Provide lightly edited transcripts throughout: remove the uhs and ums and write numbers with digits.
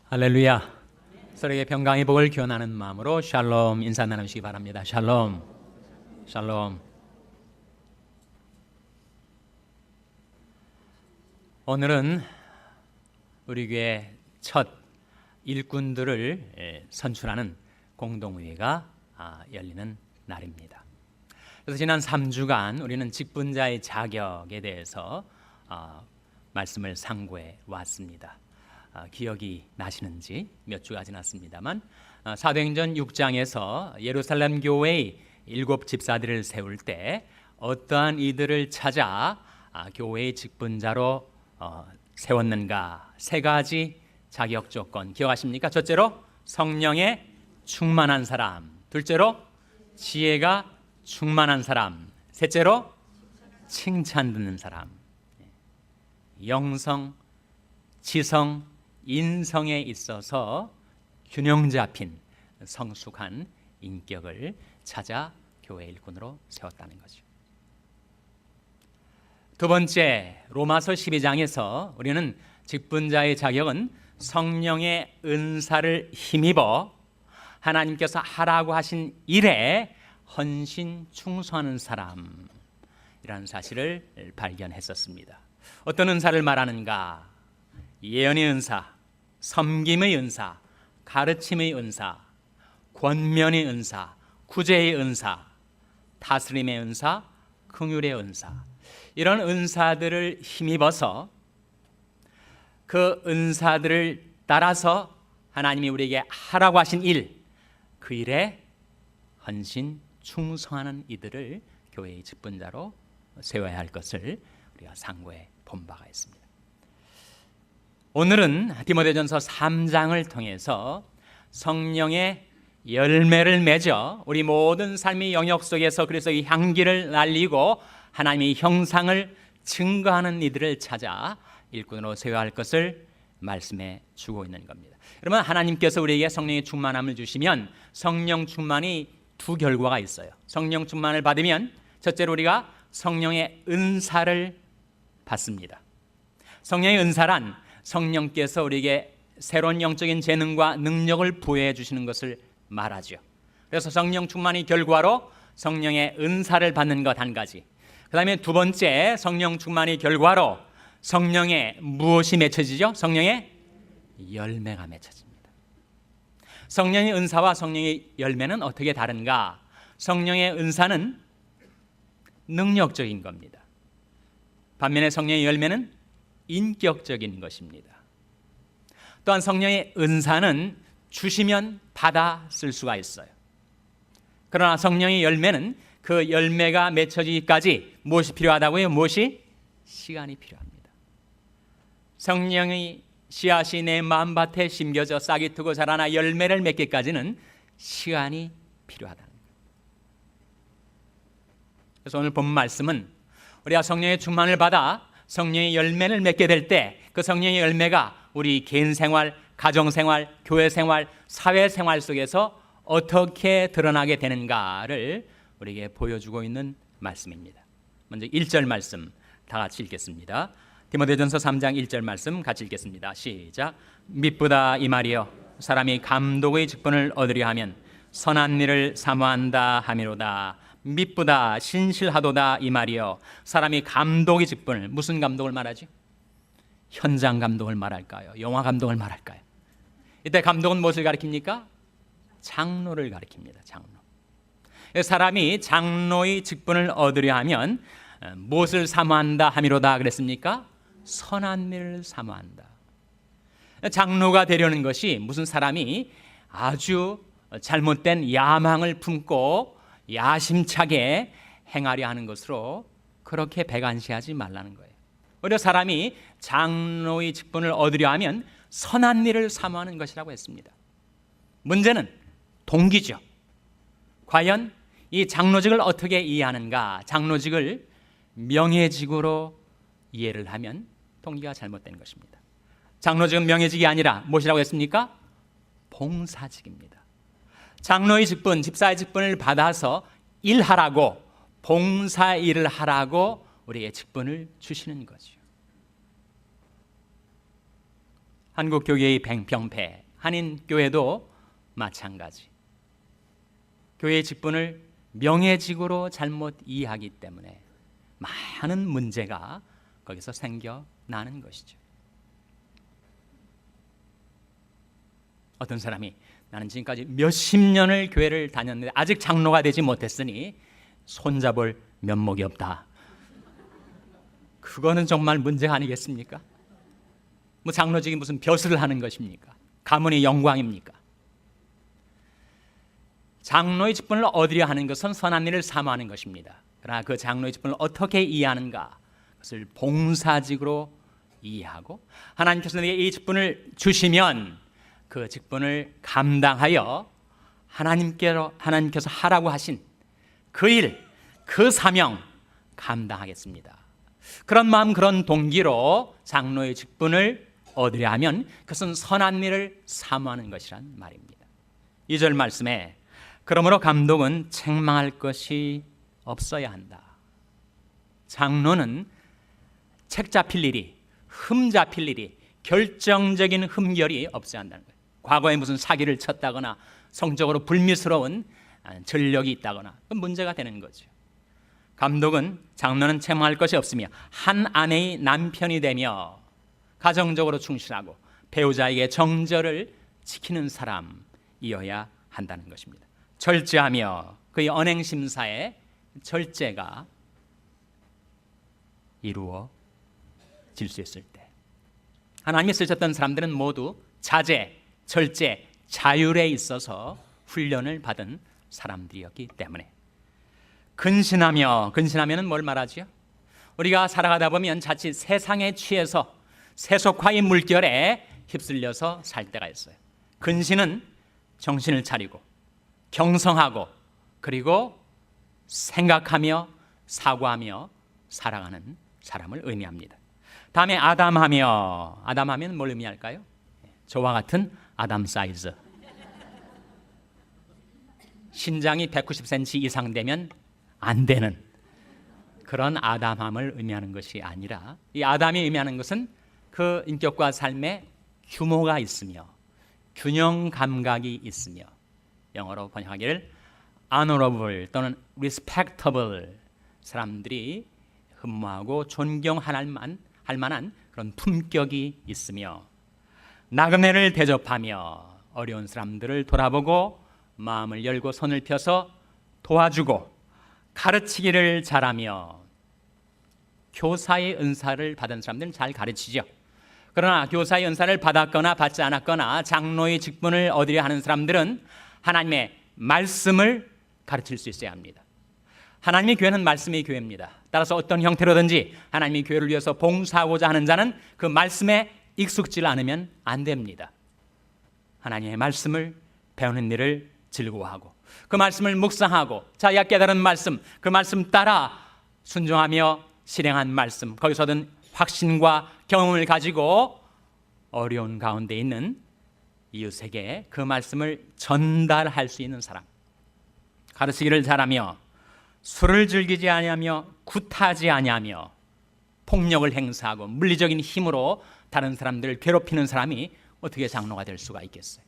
할렐루야. 서로에게 평강의 복을 기원하는 마음으로 샬롬 인사 나누시기 바랍니다. 샬롬. 샬롬. 오늘은 우리 교회 첫 일꾼들을 선출하는 공동회의가 열리는 날입니다. 그래서 지난 3주간 우리는 직분자의 자격에 대해서 말씀을 상고해 왔습니다. 기억이 나시는지 몇 주가 지났습니다만 사도행전 6장에서 예루살렘 교회의 7 집사들을 세울 때 어떠한 이들을 찾아 교회의 직분자로 세웠는가? 3가지 자격 조건 기억하십니까? 첫째로 성령에 충만한 사람, 둘째로 지혜가 충만한 사람, 셋째로 칭찬 듣는 사람. 영성, 지성, 인성에 있어서 균형 잡힌 성숙한 인격을 찾아 교회 일꾼으로 세웠다는 거죠. 두 번째, 로마서 12장에서 우리는 직분자의 자격은 성령의 은사를 힘입어 하나님께서 하라고 하신 일에 헌신 충성하는 사람이라는 사실을 발견했었습니다. 어떤 은사를 말하는가? 예언의 은사, 섬김의 은사, 가르침의 은사, 권면의 은사, 구제의 은사, 다스림의 은사, 긍휼의 은사, 이런 은사들을 힘입어서 그 은사들을 따라서 하나님이 우리에게 하라고 하신 일, 그 일에 헌신 충성하는 이들을 교회의 직분자로 세워야 할 것을 우리가 상고해 본 바가 있습니다. 오늘은 디모데전서 3장을 통해서 성령의 열매를 맺어 우리 모든 삶의 영역 속에서 그리스도의 향기를 날리고 하나님의 형상을 증거하는 이들을 찾아 일꾼으로 세워야 할 것을 말씀해 주고 있는 겁니다. 그러면 하나님께서 우리에게 성령의 충만함을 주시면 성령 충만이 두 결과가 있어요. 성령 충만을 받으면 첫째로 우리가 성령의 은사를 받습니다. 성령의 은사란 성령께서 우리에게 새로운 영적인 재능과 능력을 부여해 주시는 것을 말하죠. 그래서 성령 충만의 결과로 성령의 은사를 받는 것 한 가지. 그 다음에 두 번째, 성령 충만의 결과로 성령의 무엇이 맺혀지죠? 성령의 열매가 맺혀집니다. 성령의 은사와 성령의 열매는 어떻게 다른가? 성령의 은사는 능력적인 겁니다. 반면에 성령의 열매는 인격적인 것입니다. 또한 성령의 은사는 주시면 받아 쓸 수가 있어요. 그러나 성령의 열매는 그 열매가 맺혀지기까지 무엇이 필요하다고요? 무엇이? 시간이 필요합니다. 성령의 씨앗이 내 마음밭에 심겨져 싹이 트고 자라나 열매를 맺기까지는 시간이 필요하다는 거예요. 그래서 오늘 본 말씀은 우리가 성령의 충만을 받아 성령의 열매를 맺게 될 때 그 성령의 열매가 우리 개인 생활, 가정 생활, 교회 생활, 사회 생활 속에서 어떻게 드러나게 되는가를 우리에게 보여주고 있는 말씀입니다. 먼저 1절 말씀 다 같이 읽겠습니다. 디모데전서 3장 1절 말씀 같이 읽겠습니다. 시작. 미쁘다 이 말이여 사람이 감독의 직분을 얻으려 하면 선한 일을 사모한다 하미로다. 미쁘다 신실하도다 이 말이여 사람이 감독의 직분을, 무슨 감독을 말하지? 현장 감독을 말할까요? 영화 감독을 말할까요? 이때 감독은 무엇을 가리킵니까? 장로를 가리킵니다. 장로. 사람이 장로의 직분을 얻으려 하면 무엇을 사모한다 하미로다 그랬습니까? 선한 일을 사모한다. 장로가 되려는 것이 무슨 사람이 아주 잘못된 야망을 품고 야심차게 행하려 하는 것으로 그렇게 배관시하지 말라는 거예요. 오히려 사람이 장로의 직분을 얻으려 하면 선한 일을 사모하는 것이라고 했습니다. 문제는 동기죠. 과연 이 장로직을 어떻게 이해하는가? 장로직을 명예직으로 이해를 하면 동기가 잘못된 것입니다. 장로직은 명예직이 아니라 무엇이라고 했습니까? 봉사직입니다. 장로의 직분, 집사의 직분을 받아서 일하라고, 봉사 일을 하라고 우리에게 직분을 주시는 거죠. 한국 교회의 병폐, 한인교회도 마찬가지. 교회의 직분을 명예직으로 잘못 이해하기 때문에 많은 문제가 거기서 생겨나는 것이죠. 어떤 사람이 나는 지금까지 몇십 년을 교회를 다녔는데 아직 장로가 되지 못했으니 손잡을 면목이 없다. 그거는 정말 문제가 아니겠습니까? 뭐 장로직이 무슨 벼슬을 하는 것입니까? 가문의 영광입니까? 장로의 직분을 얻으려 하는 것은 선한 일을 사모하는 것입니다. 그러나 그 장로의 직분을 어떻게 이해하는가? 그것을 봉사직으로 이해하고 하나님께서 내게 이 직분을 주시면 그 직분을 감당하여 하나님께서 하라고 하신 그 일, 그 사명 감당하겠습니다. 그런 마음, 그런 동기로 장로의 직분을 얻으려 하면 그것은 선한 일을 사모하는 것이란 말입니다. 2절 말씀에 그러므로 감독은 책망할 것이 없어야 한다. 장로는 책 잡힐 일이, 흠 잡힐 일이, 결정적인 흠결이 없어야 한다는 거예요. 과거에 무슨 사기를 쳤다거나 성적으로 불미스러운 전력이 있다거나 그건 문제가 되는 거죠. 감독은 장로는 책망할 것이 없으며 한 아내의 남편이 되며 가정적으로 충실하고 배우자에게 정절을 지키는 사람이어야 한다는 것입니다. 절제하며 그의 언행심사에 절제가 이루어질 수 있을 때 하나님이 쓰셨던 사람들은 모두 자제, 절제, 자율에 있어서 훈련을 받은 사람들이었기 때문에 근신하면은 뭘 말하지요? 우리가 살아가다 보면 자칫 세상에 취해서 세속화의 물결에 휩쓸려서 살 때가 있어요. 근신은 정신을 차리고 경성하고 그리고 생각하며 사고하며 살아가는 사람을 의미합니다. 다음에 아담하면 뭘 의미할까요? 저와 같은 아담 사이즈. 신장이 190cm 이상 되면 안 되는 그런 아담함을 의미하는 것이 아니라 이 아담이 의미하는 것은 그 인격과 삶에 규모가 있으며 균형 감각이 있으며 영어로 번역하기를 honorable 또는 respectable 사람들이 흠모하고 존경할 만한 그런 품격이 있으며 나그네를 대접하며 어려운 사람들을 돌아보고 마음을 열고 손을 펴서 도와주고 가르치기를 잘하며 교사의 은사를 받은 사람들은 잘 가르치죠. 그러나 교사의 은사를 받았거나 받지 않았거나 장로의 직분을 얻으려 하는 사람들은 하나님의 말씀을 가르칠 수 있어야 합니다. 하나님의 교회는 말씀의 교회입니다. 따라서 어떤 형태로든지 하나님의 교회를 위해서 봉사하고자 하는 자는 그 말씀에 익숙지 않으면 안 됩니다. 하나님의 말씀을 배우는 일을 즐거워하고 그 말씀을 묵상하고 자기가 깨달은 말씀, 그 말씀 따라 순종하며 실행한 말씀, 거기서 얻은 확신과 경험을 가지고 어려운 가운데 있는 이웃에게 그 말씀을 전달할 수 있는 사람, 가르치기를 잘하며 술을 즐기지 아니하며 굿하지 아니하며 폭력을 행사하고 물리적인 힘으로 다른 사람들을 괴롭히는 사람이 어떻게 장로가 될 수가 있겠어요?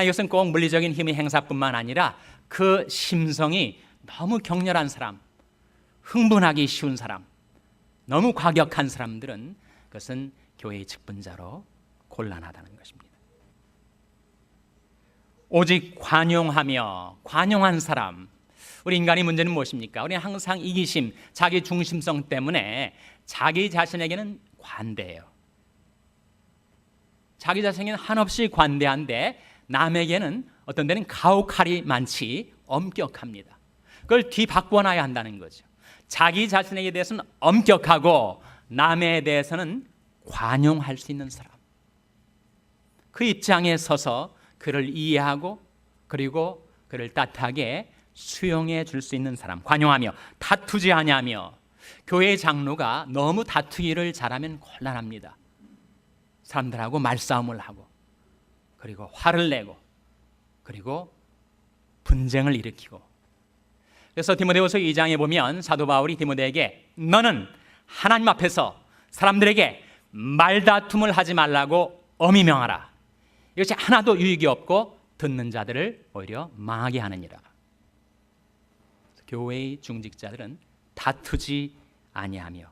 이것은 꼭 물리적인 힘의 행사뿐만 아니라 그 심성이 너무 격렬한 사람, 흥분하기 쉬운 사람, 너무 과격한 사람들은 그것은 교회의 직분자로 곤란하다는 것입니다. 오직 관용한 사람, 우리 인간의 문제는 무엇입니까? 우리는 항상 이기심, 자기 중심성 때문에 자기 자신에게는 관대해요. 자기 자신에게는 한없이 관대한데 남에게는 어떤 데는 가혹할이 많지 엄격합니다. 그걸 뒤바꿔놔야 한다는 거죠. 자기 자신에게 대해서는 엄격하고 남에 대해서는 관용할 수 있는 사람, 그 입장에 서서 그를 이해하고 그리고 그를 따뜻하게 수용해 줄 수 있는 사람, 관용하며 다투지 아니하며. 교회 장로가 너무 다투기를 잘하면 곤란합니다. 사람들하고 말싸움을 하고 그리고 화를 내고 그리고 분쟁을 일으키고. 그래서 디모데후서 2장에 보면 사도 바울이 디모데에게 너는 하나님 앞에서 사람들에게 말다툼을 하지 말라고 엄히 명하라. 이것이 하나도 유익이 없고 듣는 자들을 오히려 망하게 하느니라. 교회의 중직자들은 다투지 아니하며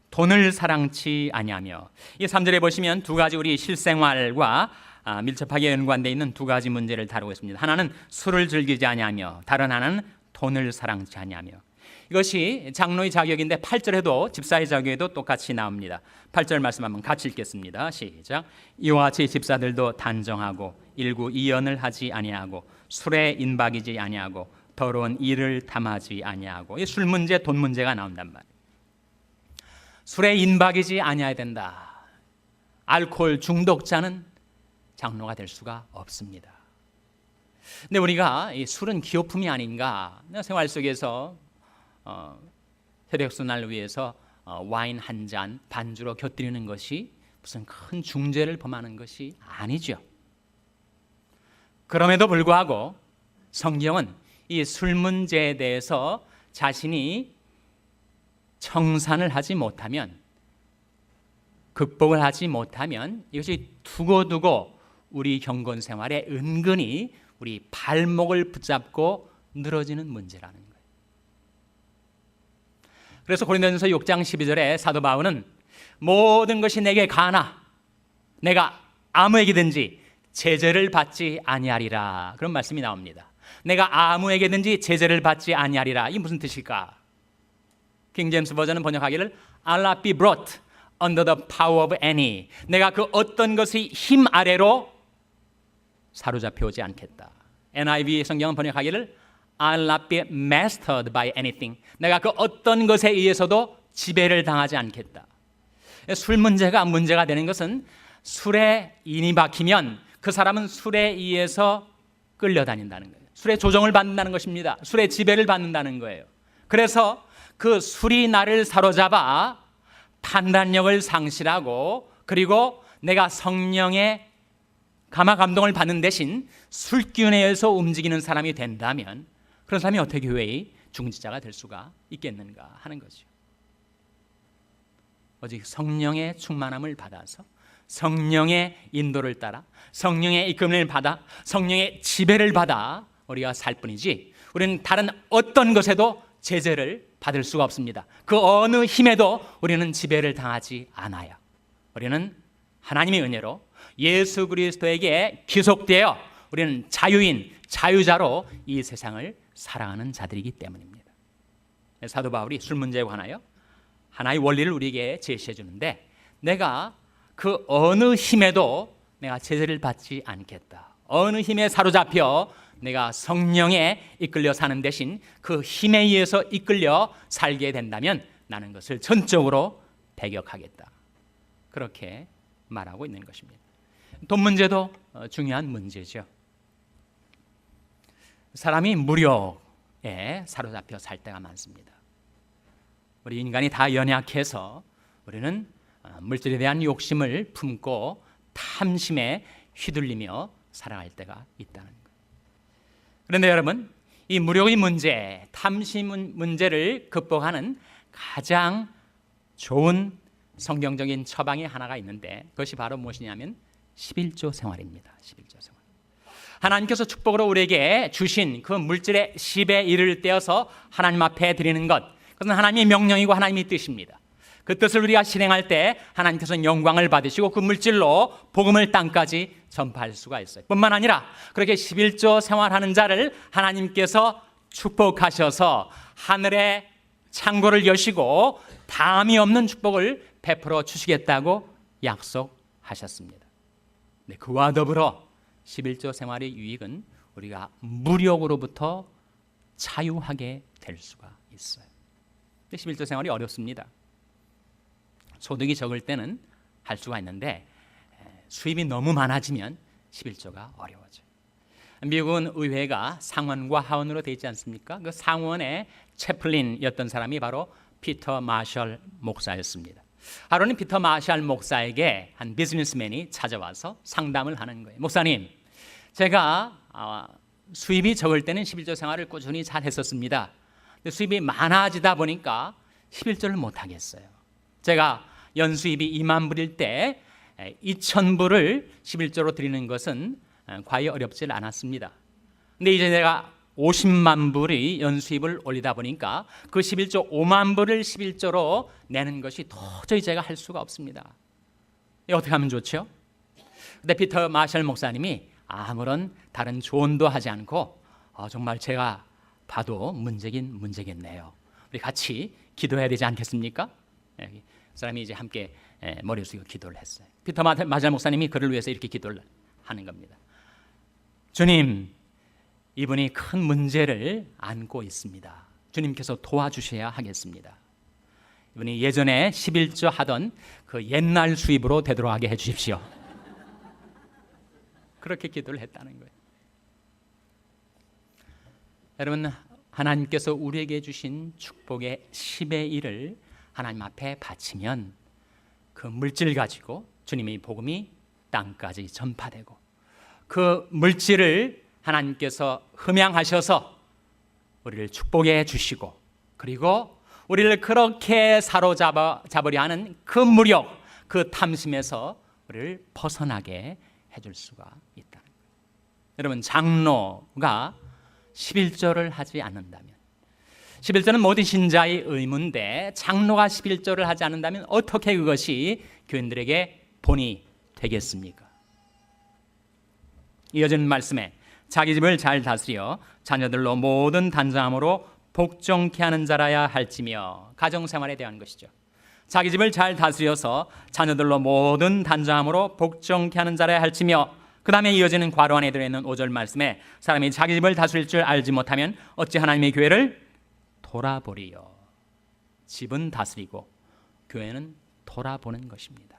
돈을 사랑치 아니하며, 이 3절에 보시면 두 가지 우리 실생활과 밀접하게 연관되어 있는 두 가지 문제를 다루고 있습니다. 하나는 술을 즐기지 아니하며 다른 하나는 돈을 사랑치 아니하며. 이것이 장로의 자격인데 8절에도 집사의 자격에도 똑같이 나옵니다. 8절 말씀 한번 같이 읽겠습니다. 시작. 이와 같이 집사들도 단정하고 일구 이연을 하지 아니하고 술에 인박이지 아니하고 더러운 일을 담하지 아니하고. 이 술 문제, 돈 문제가 나온단 말이에요. 술에 인박이지 아니해야 된다. 알코올 중독자는 장로가 될 수가 없습니다. 근데 우리가 이 술은 기호품이 아닌가, 생활 속에서 혈액순환을 위해서 와인 한 잔 반주로 곁들이는 것이 무슨 큰 중죄를 범하는 것이 아니죠. 그럼에도 불구하고 성경은 이 술 문제에 대해서 자신이 청산을 하지 못하면, 극복을 하지 못하면 이것이 두고두고 우리 경건 생활에 은근히 우리 발목을 붙잡고 늘어지는 문제라는 거예요. 그래서 고린도전서 6장 12절에 사도 바울은 모든 것이 내게 가나 내가 아무에게든지 제재를 받지 아니하리라, 그런 말씀이 나옵니다. 내가 아무에게든지 제재를 받지 아니하리라. 이게 무슨 뜻일까? 킹 제임스 버전은 번역하기를 I'll not be brought under the power of any. 내가 그 어떤 것의 힘 아래로 사로잡혀오지 않겠다. NIV 성경은 번역하기를 I'll not be mastered by anything. 내가 그 어떤 것에 의해서도 지배를 당하지 않겠다. 술 문제가 되는 것은 술에 인이 박히면 그 사람은 술에 의해서 끌려다닌다는 거예요. 술에 조정을 받는다는 것입니다. 술에 지배를 받는다는 거예요. 그래서 그 술이 나를 사로잡아 판단력을 상실하고, 그리고 내가 성령의 감화 감동을 받는 대신 술기운에 의해서 움직이는 사람이 된다면 그런 사람이 어떻게 교회의 중직자가 될 수가 있겠는가 하는 거죠. 오직 성령의 충만함을 받아서 성령의 인도를 따라 성령의 이끌림을 받아 성령의 지배를 받아 우리가 살 뿐이지, 우리는 다른 어떤 것에도 제재를 받을 수가 없습니다. 그 어느 힘에도 우리는 지배를 당하지 않아요. 우리는 하나님의 은혜로 예수 그리스도에게 귀속되어 우리는 자유인, 자유자로 이 세상을 살아가는 자들이기 때문입니다. 사도 바울이 술 문제에 관하여 하나의 원리를 우리에게 제시해 주는데, 내가 그 어느 힘에도 내가 제재를 받지 않겠다. 어느 힘에 사로잡혀 내가 성령에 이끌려 사는 대신 그 힘에 의해서 이끌려 살게 된다면 나는 것을 전적으로 배격하겠다. 그렇게 말하고 있는 것입니다. 돈 문제도 중요한 문제죠. 사람이 무력에 사로잡혀 살 때가 많습니다. 우리 인간이 다 연약해서 우리는 물질에 대한 욕심을 품고 탐심에 휘둘리며 살아갈 때가 있다는 거예요. 그런데 여러분, 이 무력의 문제, 탐심 문제를 극복하는 가장 좋은 성경적인 처방이 하나가 있는데, 그것이 바로 무엇이냐면 11조 생활입니다. 11조 생활. 하나님께서 축복으로 우리에게 주신 그 물질의 10의 1을 떼어서 하나님 앞에 드리는 것, 그것은 하나님의 명령이고 하나님의 뜻입니다. 그 뜻을 우리가 실행할 때 하나님께서는 영광을 받으시고 그 물질로 복음을 땅까지 전파할 수가 있어요. 뿐만 아니라 그렇게 11조 생활하는 자를 하나님께서 축복하셔서 하늘의 창고를 여시고 다함이 없는 축복을 베풀어 주시겠다고 약속하셨습니다. 네, 그와 더불어 11조 생활의 유익은 우리가 무력으로부터 자유하게 될 수가 있어요. 11조 생활이 어렵습니다. 소득이 적을 때는 할 수가 있는데 수입이 너무 많아지면 11조가 어려워져요. 미국은 의회가 상원과 하원으로 되어 있지 않습니까? 그 상원의 채플린이었던 사람이 바로 피터 마셜 목사였습니다. 하루는 피터 마셜 목사에게 한 비즈니스맨이 찾아와서 상담을 하는 거예요. 목사님, 제가 수입이 적을 때는 11조 생활을 꾸준히 잘 했었습니다. 근데 수입이 많아지다 보니까 11조를 못 하겠어요. 제가 연수입이 2만 불일 때 2,000불을 11조로 드리는 것은 과히 어렵지 않았습니다. 근데 이제 내가 50만 불이 연수입을 올리다 보니까 그 11조 5만 불을 11조로 내는 것이 도저히 제가 할 수가 없습니다. 어떻게 하면 좋죠? 근데 피터 마셜 목사님이 아무런 다른 조언도 하지 않고 정말 제가 봐도 문제긴 문제겠네요. 우리 같이 기도해야 되지 않겠습니까? 그 사람이 이제 함께 머리 숙이고 기도를 했어요. 피터 마셜 목사님이 그를 위해서 이렇게 기도를 하는 겁니다. 주님, 이분이 큰 문제를 안고 있습니다. 주님께서 도와주셔야 하겠습니다. 이분이 예전에 11조 하던 그 옛날 수입으로 되도록 하게 해주십시오. 그렇게 기도를 했다는 거예요. 여러분, 하나님께서 우리에게 주신 축복의 10의 1을 하나님 앞에 바치면 그 물질 가지고 주님의 복음이 땅까지 전파되고, 그 물질을 하나님께서 흠양하셔서 우리를 축복해 주시고, 그리고 우리를 그렇게 사로잡으려 하는 그 무력, 그 탐심에서 우리를 벗어나게 해줄 수가 있다는 거예요. 여러분, 장로가 11조를 하지 않는다면, 11조는 모든 신자의 의무인데 장로가 11조를 하지 않는다면 어떻게 그것이 교인들에게 본이 되겠습니까? 이어지는 말씀에 자기 집을 잘 다스려 자녀들로 모든 단장함으로 복종케 하는 자라야 할지며, 가정생활에 대한 것이죠. 자기 집을 잘 다스려서 자녀들로 모든 단장함으로 복종케 하는 자라야 할지며, 그 다음에 이어지는 괄호 안에 들어있는 5절 말씀에 사람이 자기 집을 다스릴 줄 알지 못하면 어찌 하나님의 교회를 돌아보리요. 집은 다스리고 교회는 돌아보는 것입니다.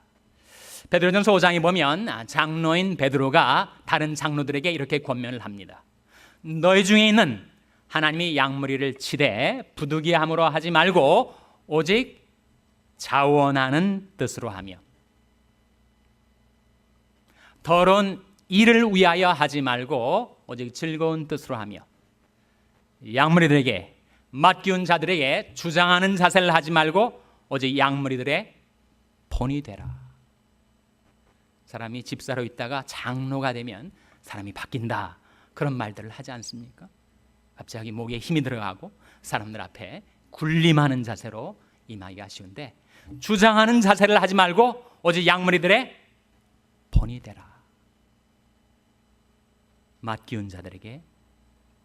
베드로전서 5장에 보면 장로인 베드로가 다른 장로들에게 이렇게 권면을 합니다. 너희 중에 있는 하나님이 양무리를 치되 부득이함으로 하지 말고 오직 자원하는 뜻으로 하며, 더러운 일을 위하여 하지 말고 오직 즐거운 뜻으로 하며, 양무리들에게, 맡기운 자들에게 주장하는 자세를 하지 말고 오직 양무리들의 본이 되라. 사람이 집사로 있다가 장로가 되면 사람이 바뀐다, 그런 말들을 하지 않습니까? 갑자기 목에 힘이 들어가고 사람들 앞에 군림하는 자세로 임하기가 아쉬운데, 주장하는 자세를 하지 말고 오직 양무리들의 본이 되라. 맡기운 자들에게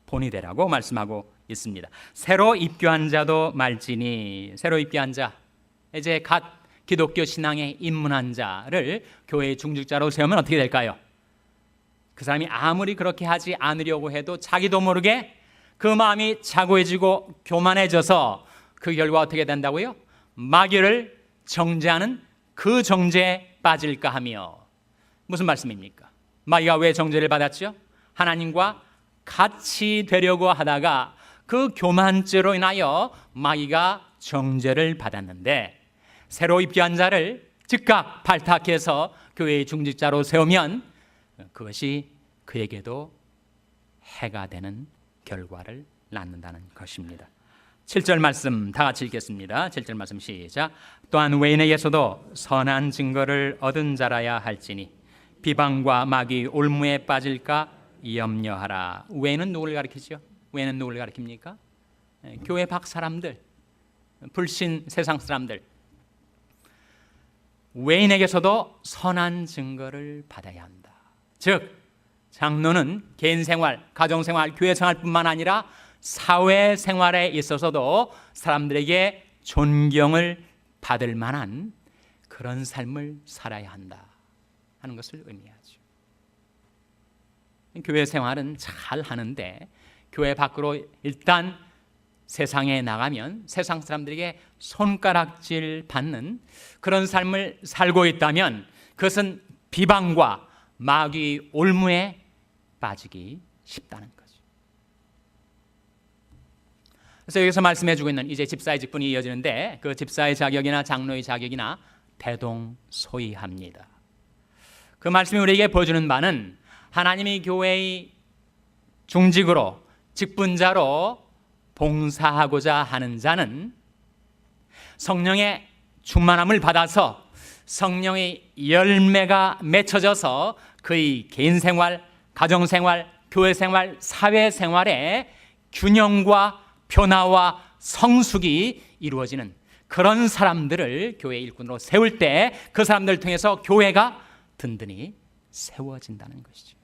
본이 되라고 말씀하고 있습니다. 새로 입교한 자도 말지니, 새로 입교한 자, 이제 갓 기독교 신앙에 입문한 자를 교회의 중직자로 세우면 어떻게 될까요? 그 사람이 아무리 그렇게 하지 않으려고 해도 자기도 모르게 그 마음이 차고해지고 교만해져서 그 결과 어떻게 된다고요? 마귀를 정죄하는 그 정죄에 빠질까 하며. 무슨 말씀입니까? 마귀가 왜 정죄를 받았죠? 하나님과 같이 되려고 하다가 그 교만죄로 인하여 마귀가 정죄를 받았는데, 새로 입교한 자를 즉각 발탁해서 교회의 중직자로 세우면 그것이 그에게도 해가 되는 결과를 낳는다는 것입니다. 7절 말씀 다 같이 읽겠습니다. 7절 말씀 시작. 또한 외인에게서도 선한 증거를 얻은 자라야 할지니 비방과 마귀 올무에 빠질까 염려하라. 외인은 누구를 가리키죠? 외인은 누구를 가리킵니까? 교회 밖 사람들, 불신 세상 사람들. 외인에게서도 선한 증거를 받아야 한다. 즉, 장로는 개인 생활, 가정 생활, 교회 생활뿐만 아니라 사회 생활에 있어서도 사람들에게 존경을 받을 만한 그런 삶을 살아야 한다 하는 것을 의미하죠. 교회 생활은 잘 하는데 교회 밖으로 일단 세상에 나가면 세상 사람들에게 손가락질 받는 그런 삶을 살고 있다면 그것은 비방과 마귀 올무에 빠지기 쉽다는 거죠. 그래서 여기서 말씀해주고 있는 이제 집사의 직분이 이어지는데, 그 집사의 자격이나 장로의 자격이나 대동소이합니다. 그 말씀이 우리에게 보여주는 바는 하나님의 교회의 중직으로 직분자로 봉사하고자 하는 자는 성령의 충만함을 받아서 성령의 열매가 맺혀져서 그의 개인 생활, 가정 생활, 교회 생활, 사회 생활에 균형과 변화와 성숙이 이루어지는 그런 사람들을 교회 일꾼으로 세울 때 그 사람들을 통해서 교회가 든든히 세워진다는 것이죠.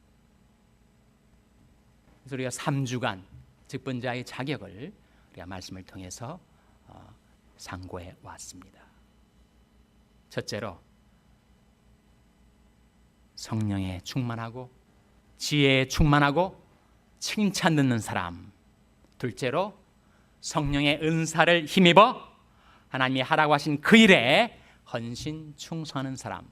그래서 우리가 3주간 직분자의 자격을 우리가 말씀을 통해서 상고해 왔습니다. 첫째로 성령에 충만하고 지혜에 충만하고 칭찬 듣는 사람. 둘째로 성령의 은사를 힘입어 하나님이 하라고 하신 그 일에 헌신 충성하는 사람.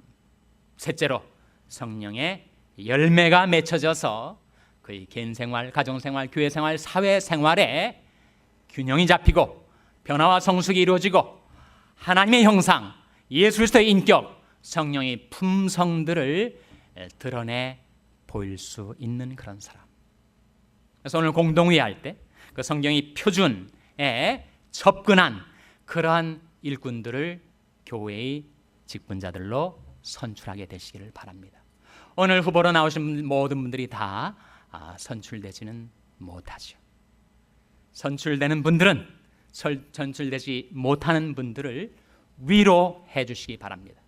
셋째로 성령의 열매가 맺혀져서 그의 개인 생활, 가정 생활, 교회 생활, 사회 생활에 균형이 잡히고 변화와 성숙이 이루어지고 하나님의 형상, 예수 그리스도의 인격, 성령의 품성들을 드러내 보일 수 있는 그런 사람. 그래서 오늘 공동회의 할 때 그 성경의 표준에 접근한 그러한 일꾼들을 교회의 직분자들로 선출하게 되시기를 바랍니다. 오늘 후보로 나오신 모든 분들이 다 선출되지는 못하죠. 선출되는 분들은 선출되지 못하는 분들을 위로해 주시기 바랍니다.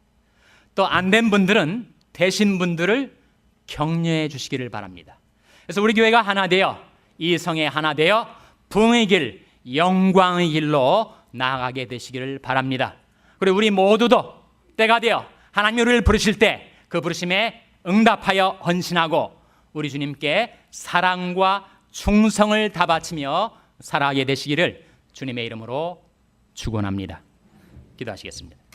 또 안 된 분들은 되신 분들을 격려해 주시기를 바랍니다. 그래서 우리 교회가 하나 되어 이 성에 하나 되어 부흥의 길, 영광의 길로 나아가게 되시기를 바랍니다. 그리고 우리 모두도 때가 되어 하나님이 우리를 부르실 때 그 부르심에 응답하여 헌신하고 우리 주님께 사랑과 충성을 다 바치며 살아가게 되시기를 주님의 이름으로 축원합니다. 기도하시겠습니다.